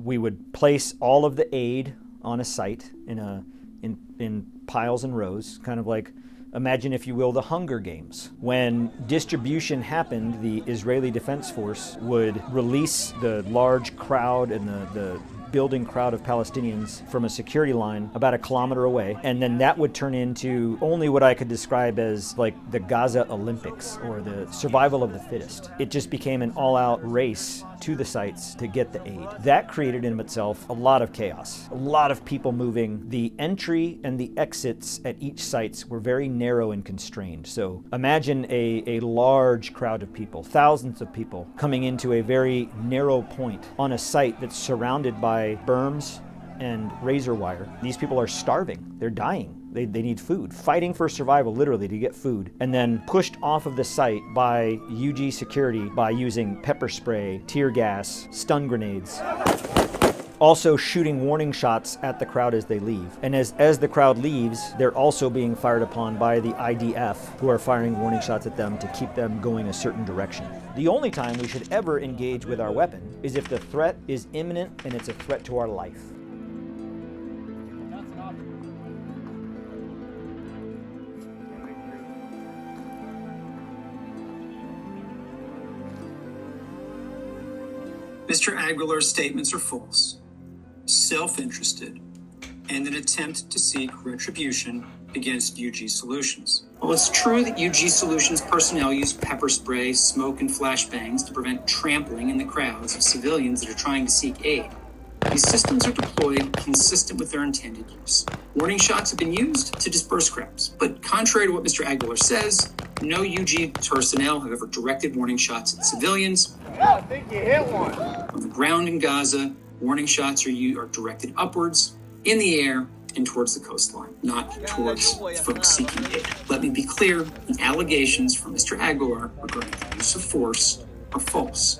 We would place all of the aid on a site in piles and rows, kind of like, imagine, if you will, the Hunger Games. When distribution happened, the Israeli Defense Force would release the large crowd and the building crowd of Palestinians from a security line about a kilometer away, and then that would turn into only what I could describe as like the Gaza Olympics or the survival of the fittest. It just became an all-out race to the sites to get the aid. That created in itself a lot of chaos, a lot of people moving. The entry and the exits at each sites were very narrow and constrained. So imagine a large crowd of people, thousands of people coming into a very narrow point on a site that's surrounded by berms and razor wire. These people are starving, they're dying. They need food, fighting for survival, literally, to get food, and then pushed off of the site by UG security by using pepper spray, tear gas, stun grenades. Also shooting warning shots at the crowd as they leave. And as the crowd leaves, they're also being fired upon by the IDF, who are firing warning shots at them to keep them going a certain direction. The only time we should ever engage with our weapon is if the threat is imminent and it's a threat to our life. Mr. Aguilar's statements are false, self-interested, and an attempt to seek retribution against UG Solutions. While it's true that UG Solutions personnel use pepper spray, smoke, and flashbangs to prevent trampling in the crowds of civilians that are trying to seek aid, these systems are deployed consistent with their intended use. Warning shots have been used to disperse crowds, but contrary to what Mr. Aguilar says, no UG personnel have ever directed warning shots at civilians. I think you hit one. On the ground in Gaza, warning shots are directed upwards, in the air, and towards the coastline, not towards folks seeking aid. Let me be clear, the allegations from Mr. Aguilar regarding the use of force are false.